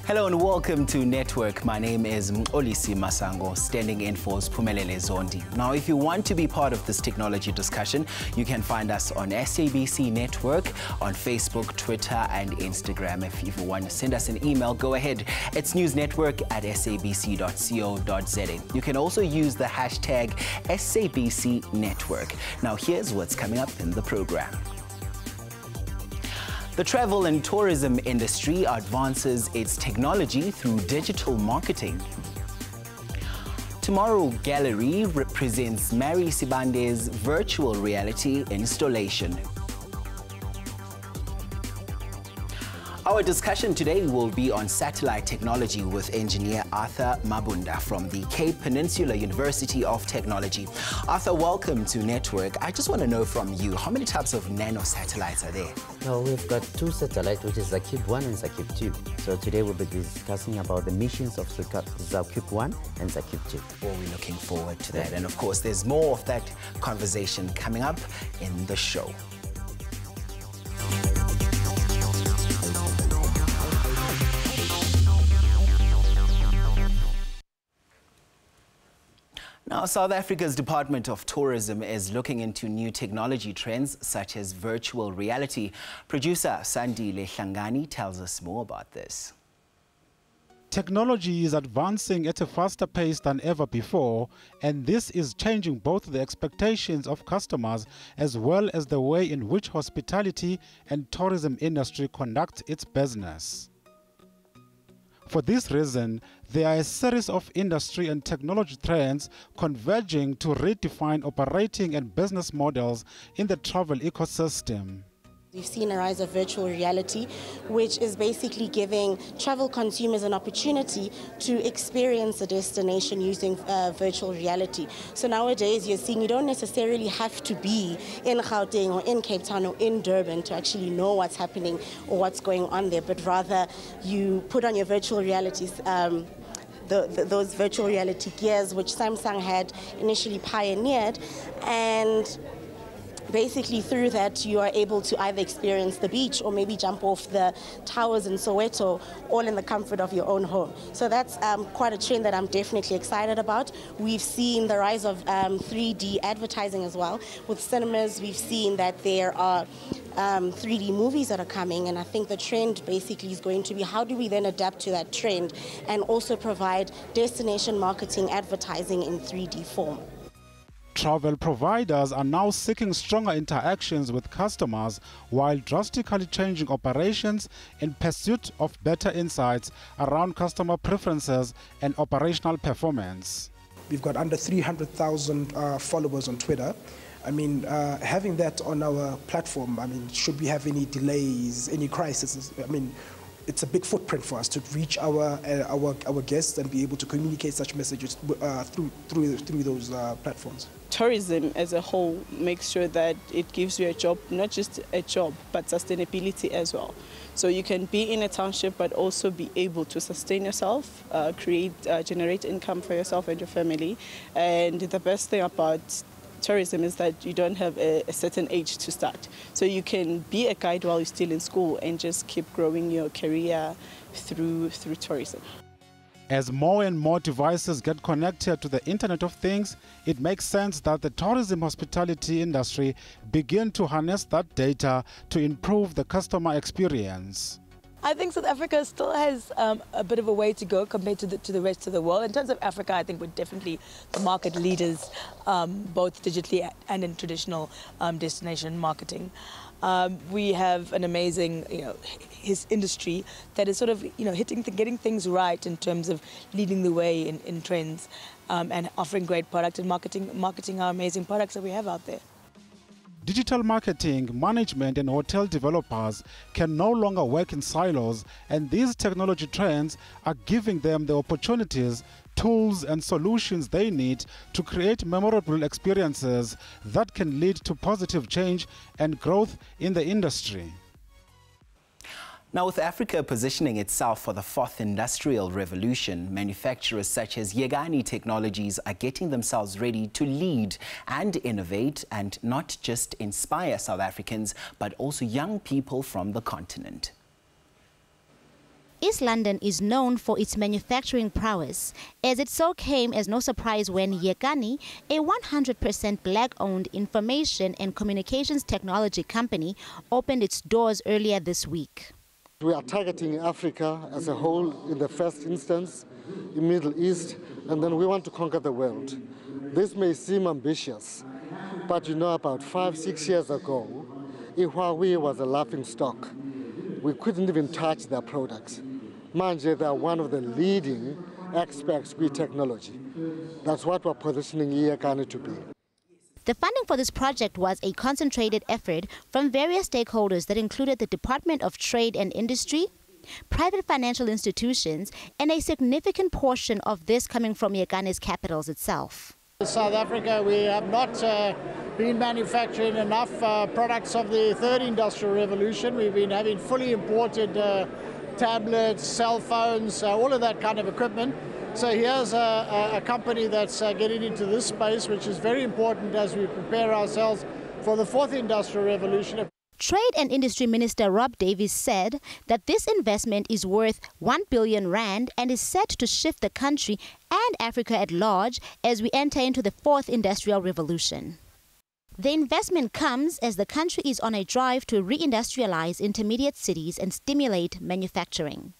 Hello and welcome to Network. My name is Olisi Masango, standing in for Spumelele Zondi. Now, if you want to be part of this technology discussion, you can find us on SABC Network, on Facebook, Twitter and Instagram. If you want to send us an email, go ahead. It's newsnetwork@sabc.co.za. You can also use the hashtag SABC Network. Now, here's what's coming up in the program. The travel and tourism industry advances its technology through digital marketing. Tomorrow Gallery represents Mary Sibande's virtual reality installation. Our discussion today will be on satellite technology with engineer Arthur Mabunda from the Cape Peninsula University of Technology. Arthur, welcome to Network. I just want to know from you, how many types of nano satellites are there? Well, we've got two satellites, which is ZaCube 1 and ZaCube 2. So today we'll be discussing about the missions of ZaCube 1 and ZaCube 2. Well, we're looking forward to that. And of course, there's more of that conversation coming up in the show. Now, South Africa's Department of Tourism is looking into new technology trends such as virtual reality. Producer Sandile Hlangani tells us more about this. Technology is advancing at a faster pace than ever before, and this is changing both the expectations of customers as well as the way in which hospitality and tourism industry conduct its business. For this reason, there are a series of industry and technology trends converging to redefine operating and business models in the travel ecosystem. We've seen a rise of virtual reality, which is basically giving travel consumers an opportunity to experience a destination using virtual reality. So nowadays you're seeing you don't necessarily have to be in Gauteng or in Cape Town or in Durban to actually know what's happening or what's going on there, but rather you put on your virtual realities. Those virtual reality gears, which Samsung had initially pioneered, and basically through that you are able to either experience the beach or maybe jump off the towers in Soweto, all in the comfort of your own home. So that's quite a trend that I'm definitely excited about. We've seen the rise of 3D advertising as well. With cinemas, we've seen that there are 3D movies that are coming, and I think the trend basically is going to be how do we then adapt to that trend and also provide destination marketing advertising in 3D form. Travel providers are now seeking stronger interactions with customers while drastically changing operations in pursuit of better insights around customer preferences and operational performance. We've got under 300,000 followers on Twitter. I mean, having that on our platform, I mean, should we have any delays, any crises, I mean, it's a big footprint for us to reach our guests and be able to communicate such messages through those platforms. Tourism as a whole makes sure that it gives you a job, not just a job, but sustainability as well. So you can be in a township, but also be able to sustain yourself, generate income for yourself and your family. And the best thing about tourism is that you don't have a certain age to start. So you can be a guide while you're still in school and just keep growing your career through tourism. As more and more devices get connected to the Internet of Things, it makes sense that the tourism hospitality industry begin to harness that data to improve the customer experience. I think South Africa still has a bit of a way to go compared to the rest of the world. In terms of Africa, I think we're definitely the market leaders, both digitally and in traditional destination marketing. We have an amazing, his industry that is sort of, getting things right in terms of leading the way in trends and offering great product and marketing our amazing products that we have out there. Digital marketing, management and hotel developers can no longer work in silos, and these technology trends are giving them the opportunities, tools and solutions they need to create memorable experiences that can lead to positive change and growth in the industry. Now, with Africa positioning itself for the fourth industrial revolution, manufacturers such as Yegani Technologies are getting themselves ready to lead and innovate and not just inspire South Africans, but also young people from the continent. East London is known for its manufacturing prowess, as it so came as no surprise when Yekani, a 100% black-owned information and communications technology company, opened its doors earlier this week. We are targeting Africa as a whole in the first instance, in Middle East, and then we want to conquer the world. This may seem ambitious, but you know, about 5-6 years ago, Huawei was a laughing stock. We couldn't even touch their products. Manje, they are one of the leading experts with technology. That's what we're positioning Yekani to be. The funding for this project was a concentrated effort from various stakeholders that included the Department of Trade and Industry, private financial institutions, and a significant portion of this coming from Yekani's capitals itself. In South Africa, we have not been manufacturing enough products of the third industrial revolution. We've been having fully imported tablets, cell phones, all of that kind of equipment. So here's a company that's getting into this space, which is very important as we prepare ourselves for the fourth industrial revolution. Trade and Industry Minister Rob Davies said that this investment is worth 1 billion rand and is set to shift the country and Africa at large as we enter into the fourth industrial revolution. The investment comes as the country is on a drive to reindustrialize intermediate cities and stimulate manufacturing.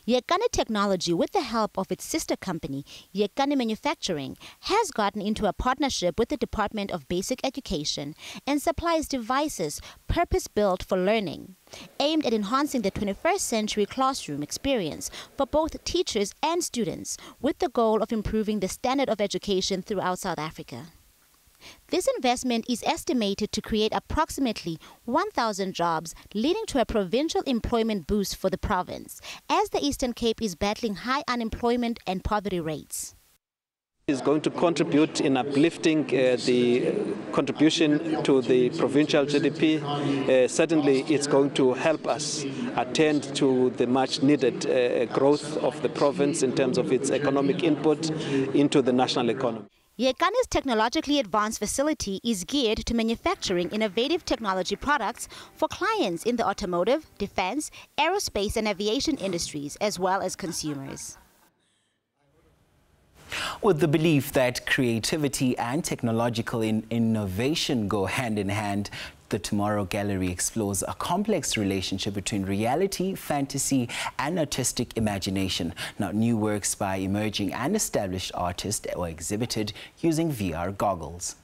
Yekani Technology, with the help of its sister company, Yekani Manufacturing, has gotten into a partnership with the Department of Basic Education and supplies devices purpose-built for learning, aimed at enhancing the 21st century classroom experience for both teachers and students, with the goal of improving the standard of education throughout South Africa. This investment is estimated to create approximately 1,000 jobs, leading to a provincial employment boost for the province, as the Eastern Cape is battling high unemployment and poverty rates. Is going to contribute in uplifting the contribution to the provincial GDP. Certainly it's going to help us attend to the much needed growth of the province in terms of its economic input into the national economy. Yekani's technologically advanced facility is geared to manufacturing innovative technology products for clients in the automotive, defense, aerospace and aviation industries, as well as consumers. With the belief that creativity and technological innovation go hand in hand, the Tomorrow Gallery explores a complex relationship between reality, fantasy, and artistic imagination. Now, new works by emerging and established artists were exhibited using VR goggles.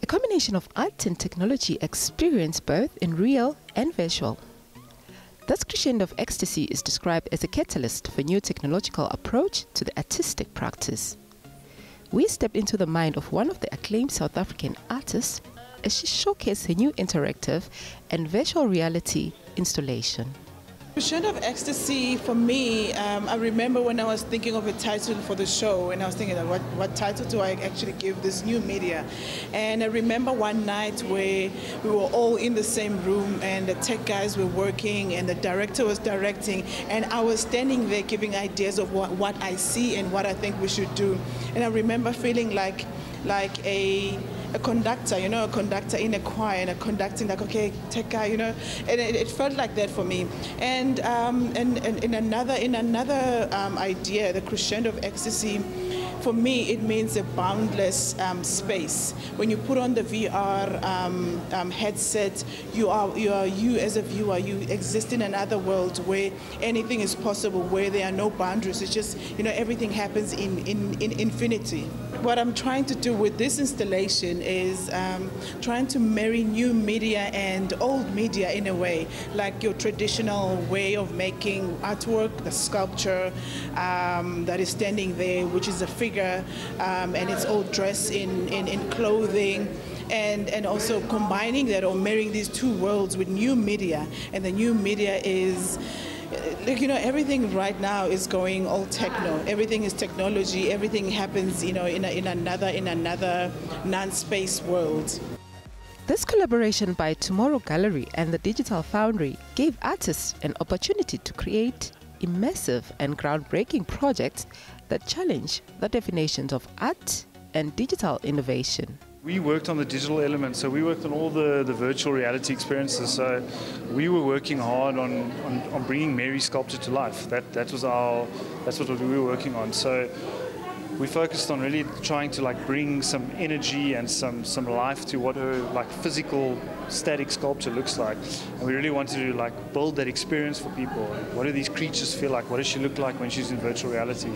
A combination of art and technology experience both in real and virtual. This crescendo of ecstasy is described as a catalyst for new technological approach to the artistic practice. We stepped into the mind of one of the acclaimed South African artists as she showcased her new interactive and virtual reality installation. Crescendo of Ecstasy, for me, I remember when I was thinking of a title for the show, and I was thinking, what title do I actually give this new media? And I remember one night where we were all in the same room, and the tech guys were working, and the director was directing, and I was standing there giving ideas of what I see and what I think we should do. And I remember feeling like a conductor, you know, a conductor in a choir, and a conducting like, okay, tech guy, you know, and it felt like that for me. And in another idea, the Crescendo of Ecstasy, for me, it means a boundless space. When you put on the VR headset, you as a viewer, you exist in another world where anything is possible, where there are no boundaries. It's just, you know, everything happens in infinity. What I'm trying to do with this installation is trying to marry new media and old media in a way, like your traditional way of making artwork, the sculpture that is standing there, which is a figure, and it's all dressed in clothing. And also combining that or marrying these two worlds with new media. And the new media is, like, you know, everything right now is going all techno. Everything is technology. Everything happens, you know, in another non-space world. This collaboration by Tomorrow Gallery and the Digital Foundry gave artists an opportunity to create immersive and groundbreaking projects that challenge the definitions of art and digital innovation. We worked on the digital element, so we worked on all the virtual reality experiences. So we were working hard on bringing Mary's sculpture to life. That's what we were working on. So we focused on really trying to bring some energy and some life to what her physical static sculpture looks like. And we really wanted to build that experience for people. What do these creatures feel like? What does she look like when she's in virtual reality?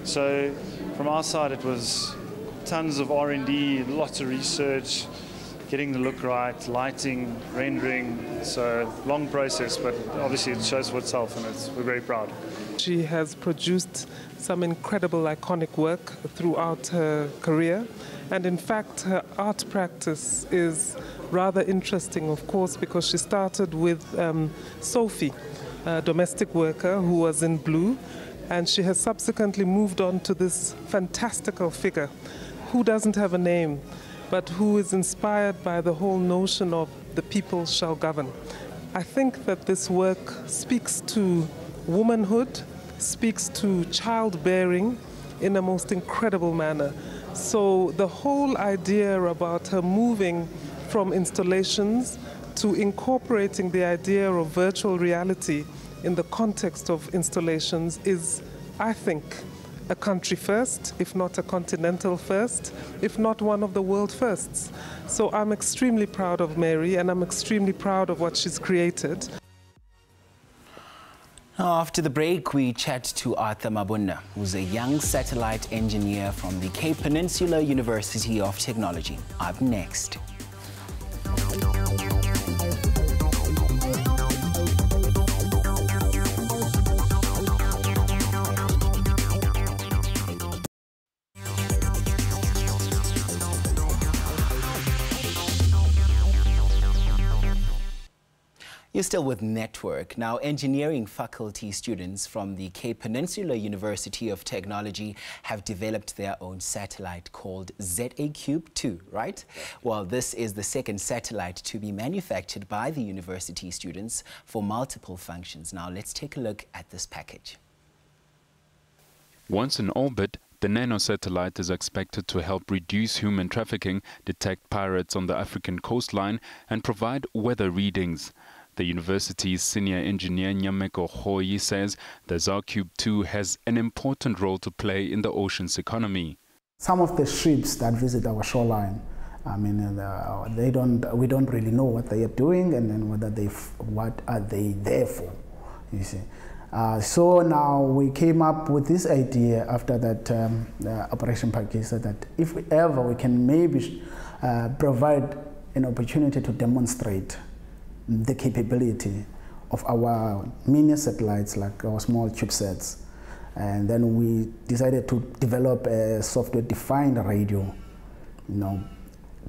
So from our side, it was tons of R&D, lots of research, getting the look right, lighting, rendering. So long process, but obviously it shows for itself, and we're very proud. She has produced some incredible iconic work throughout her career, and in fact her art practice is rather interesting, of course, because she started with Sophie, a domestic worker who was in blue, and she has subsequently moved on to this fantastical figure who doesn't have a name, but who is inspired by the whole notion of the people shall govern. I think that this work speaks to womanhood, speaks to childbearing in a most incredible manner. So the whole idea about her moving from installations to incorporating the idea of virtual reality in the context of installations is, I think, a country first, if not a continental first, if not one of the world firsts. So I'm extremely proud of Mary, and I'm extremely proud of what she's created. After the break, we chat to Arthur Mabunda, who's a young satellite engineer from the Cape Peninsula University of Technology. Up next. You're still with Network. Now, engineering faculty students from the Cape Peninsula University of Technology have developed their own satellite called ZA-Cube-2, right? Well, this is the second satellite to be manufactured by the university students for multiple functions. Now, let's take a look at this package. Once in orbit, the nanosatellite is expected to help reduce human trafficking, detect pirates on the African coastline, and provide weather readings. The university's senior engineer Nyameko Hoyi says the ZA-Cube-2 has an important role to play in the ocean's economy. Some of the ships that visit our shoreline, I mean, we don't really know what they are doing, and then what are they there for, you see. So now we came up with this idea after that operation package, so that if ever we can maybe provide an opportunity to demonstrate the capability of our mini satellites, like our small CubeSats. And then we decided to develop a software-defined radio. You know,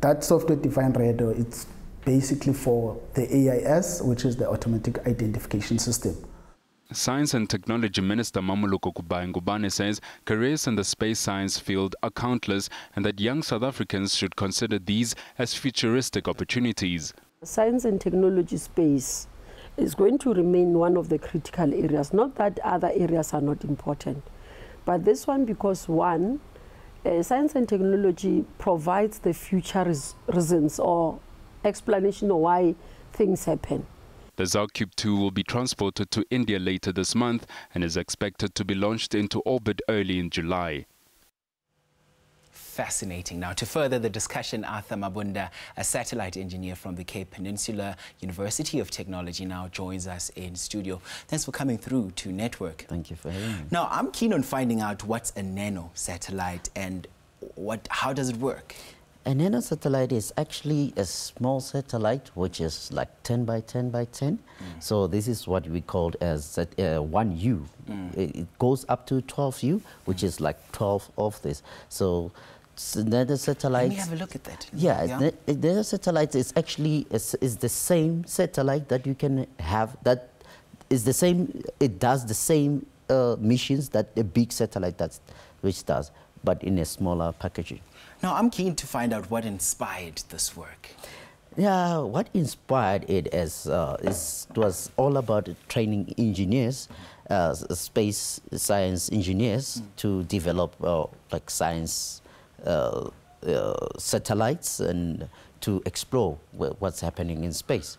that software-defined radio, it's basically for the AIS, which is the Automatic Identification System. Science and Technology Minister Mamuluko Kubai-Ngubane says careers in the space science field are countless, and that young South Africans should consider these as futuristic opportunities. Science and technology space is going to remain one of the critical areas. Not that other areas are not important, but this one, because one, science and technology provides the future reasons or explanation of why things happen. The ZA-Cube-2 will be transported to India later this month and is expected to be launched into orbit early in July. Fascinating. Now, to further the discussion, Arthur Mabunda, a satellite engineer from the Cape Peninsula University of Technology, now joins us in studio. Thanks for coming through to Network. Thank you for having me. Now, I'm keen on finding out what's a nano satellite and how does it work? A nanosatellite is actually a small satellite, which is like 10 by 10 by 10. So this is what we call as 1U. It goes up to 12U, which is like 12 of this. So nanosatellites... Let me have a look at that. Yeah, the nanosatellite is actually is the same satellite that you can have. That is the same. It does the same missions that a big satellite which does, but in a smaller packaging. Now, I'm keen to find out what inspired this work. Yeah, what inspired it was all about training engineers, space science engineers, to develop like science satellites and to explore what's happening in space,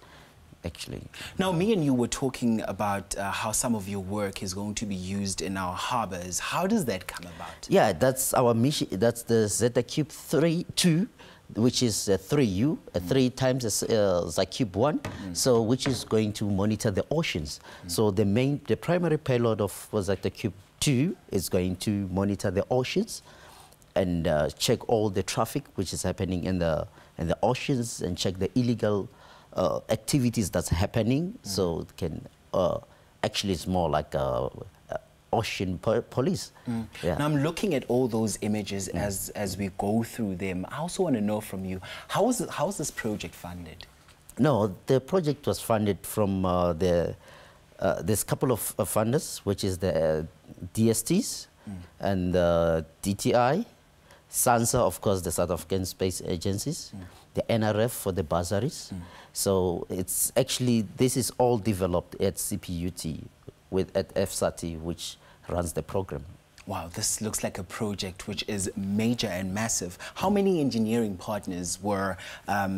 actually. Now, me and you were talking about how some of your work is going to be used in our harbors. How does that come about? Yeah, that's our mission. That's the Zeta Cube 2, which is 3U, 3 times Zacube 1, so which is going to monitor the oceans. So the primary payload of Zeta Cube 2 is going to monitor the oceans and check all the traffic which is happening in the oceans, and check the illegal activities that's happening. So it can actually, it's more like ocean police. Yeah. Now, I'm looking at all those images as we go through them. I also want to know from you, how is this project funded? No, the project was funded from there's a couple of funders, which is the DSTs and DTI, SANSA, of course, the South African Space Agencies, the NRF for the bursaries. So it's actually, this is all developed at CPUT at FSAT, which runs the program. Wow, this looks like a project which is major and massive. How many engineering partners were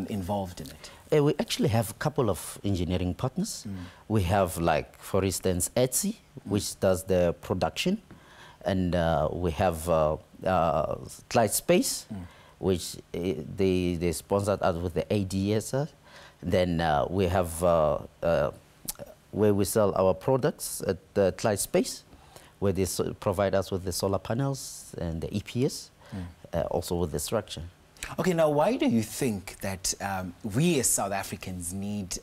involved in it? We actually have a couple of engineering partners. We have, like, for instance, ETSI, which does the production. And we have Clyde Space, which they sponsored us with the ADSR. Then we have where we sell our products at the Clyde Space, where they provide us with the solar panels and the EPS, also with the structure. Okay, now why do you think that we as South Africans need,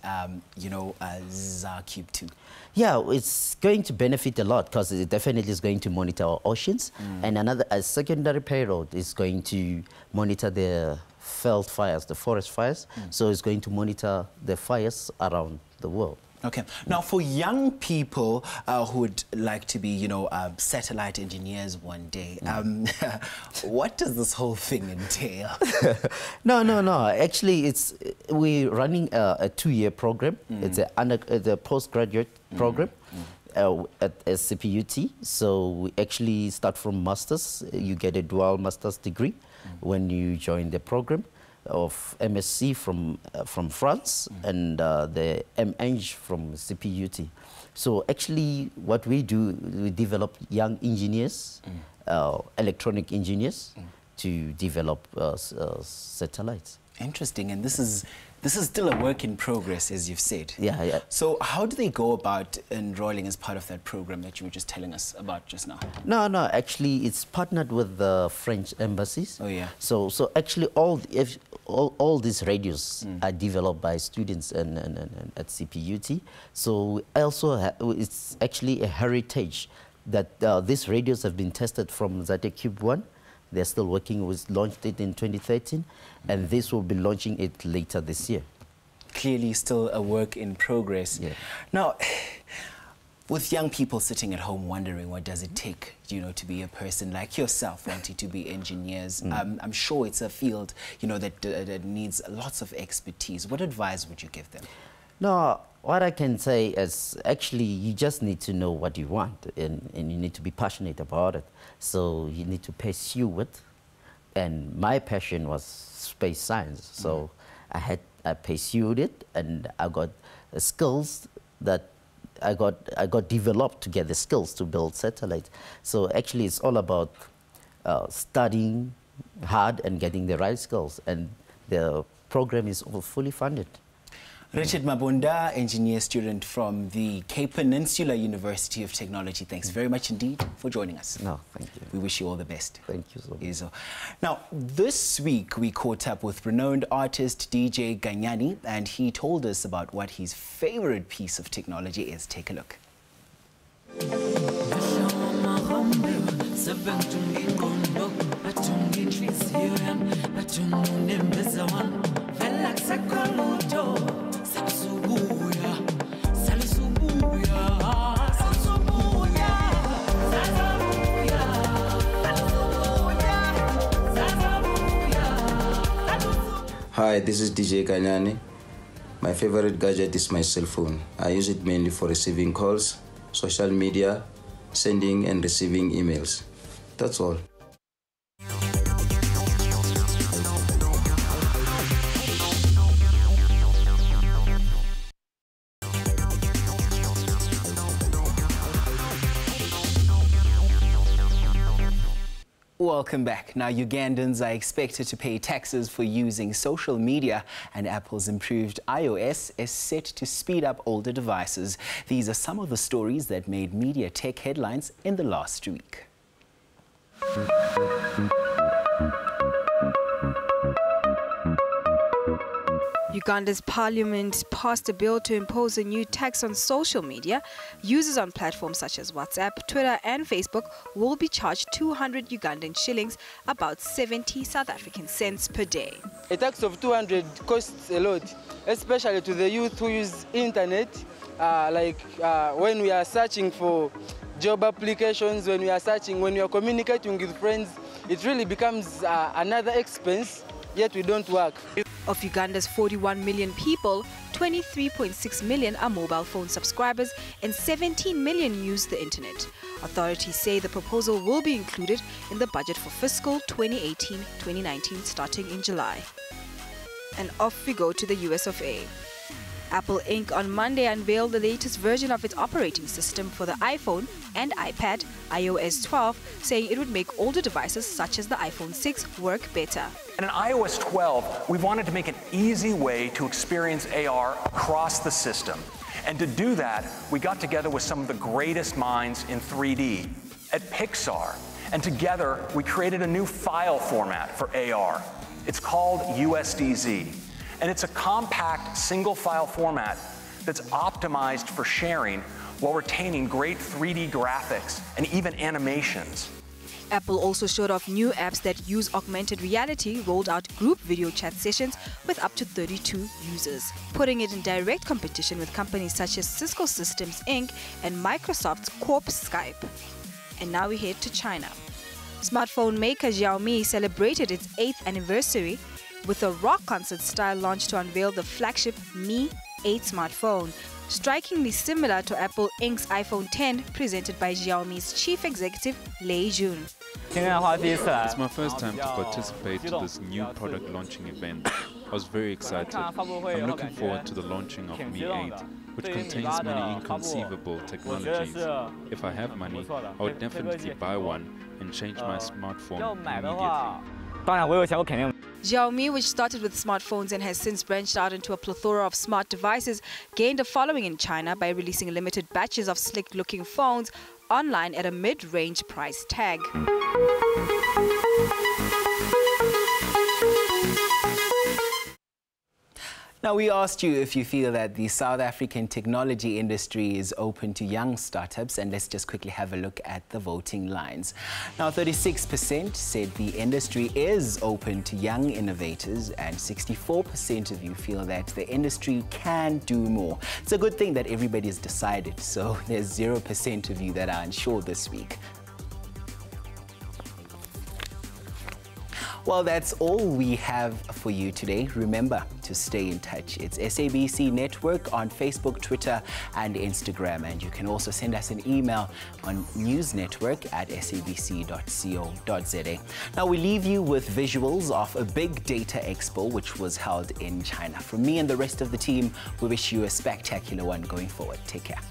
you know, Zacube 2? Yeah, it's going to benefit a lot because it definitely is going to monitor our oceans. And a secondary payload is going to monitor the veld fires, the forest fires. So it's going to monitor the fires around the world. Okay. Now, for young people who would like to be, you know, satellite engineers one day, what does this whole thing entail? No. Actually, we're running a 2-year program. It's a postgraduate program at CPUT. So we actually start from masters. You get a dual master's degree when you join the program of MSc from France and the MEng from CPUT. So actually what we do, we develop young engineers, electronic engineers to develop satellites. Interesting, and this is still a work in progress, as you've said. Yeah. So how do they go about enrolling as part of that program that you were just telling us about just now? No, actually it's partnered with the French embassies. Oh, yeah. So actually all these radios are developed by students at CPUT. So also it's actually a heritage that these radios have been tested from Zeta Cube 1. They're still working with, launched it in 2013, and this will be launching it later this year. Clearly still a work in progress. Yeah. Now, with young people sitting at home wondering what does it take, you know, to be a person like yourself wanting to be engineers, I'm sure it's a field, you know, that needs lots of expertise. What advice would you give them? No, what I can say is actually you just need to know what you want, and you need to be passionate about it. So you need to pursue it. And my passion was space science. So I pursued it, and I got skills that I got developed to get the skills to build satellites. So actually it's all about studying hard and getting the right skills. And the program is fully funded. Richard Mabunda, engineer student from the Cape Peninsula University of Technology. Thanks very much indeed for joining us. No, thank you. We wish you all the best. Thank you so much. Now, this week we caught up with renowned artist DJ Ganyani, and he told us about what his favorite piece of technology is. Take a look. Hi, this is DJ Ganyani. My favorite gadget is my cell phone. I use it mainly for receiving calls, social media, sending and receiving emails. That's all. Welcome back. Now, Ugandans are expected to pay taxes for using social media, and Apple's improved iOS is set to speed up older devices. These are some of the stories that made media tech headlines in the last week. Uganda's parliament passed a bill to impose a new tax on social media. Users on platforms such as WhatsApp, Twitter and Facebook will be charged 200 Ugandan shillings, about 70 South African cents per day. A tax of 200 costs a lot, especially to the youth who use internet, when we are searching for job applications, when we are communicating with friends, it really becomes another expense, yet we don't work. Of Uganda's 41 million people, 23.6 million are mobile phone subscribers and 17 million use the internet. Authorities say the proposal will be included in the budget for fiscal 2018-2019 starting in July. And off we go to the US of A. Apple Inc. on Monday unveiled the latest version of its operating system for the iPhone and iPad, iOS 12, saying it would make older devices such as the iPhone 6 work better. And in iOS 12, we wanted to make an easy way to experience AR across the system. And to do that, we got together with some of the greatest minds in 3D at Pixar. And together, we created a new file format for AR. It's called USDZ. And it's a compact single file format that's optimized for sharing while retaining great 3D graphics and even animations. Apple also showed off new apps that use augmented reality, rolled out group video chat sessions with up to 32 users, putting it in direct competition with companies such as Cisco Systems Inc. and Microsoft's Corp Skype. And now we head to China. Smartphone maker Xiaomi celebrated its 8th anniversary with a rock concert-style launch to unveil the flagship Mi 8 smartphone, strikingly similar to Apple Inc.'s iPhone 10 presented by Xiaomi's chief executive Lei Jun. It's my first time to participate in this new product launching event. I was very excited. I'm looking forward to the launching of Mi 8, which contains many inconceivable technologies. If I have money, I would definitely buy one and change my smartphone immediately. Xiaomi, which started with smartphones and has since branched out into a plethora of smart devices, gained a following in China by releasing limited batches of slick-looking phones online at a mid-range price tag. Now, we asked you if you feel that the South African technology industry is open to young startups, and let's just quickly have a look at the voting lines. Now, 36% said the industry is open to young innovators, and 64% of you feel that the industry can do more. It's a good thing that everybody's decided, so there's 0% of you that are unsure this week. Well, that's all we have for you today. Remember to stay in touch. It's SABC Network on Facebook, Twitter, and Instagram. And you can also send us an email on newsnetwork@sabc.co.za. Now, we leave you with visuals of a big data expo, which was held in China. From me and the rest of the team, we wish you a spectacular one going forward. Take care.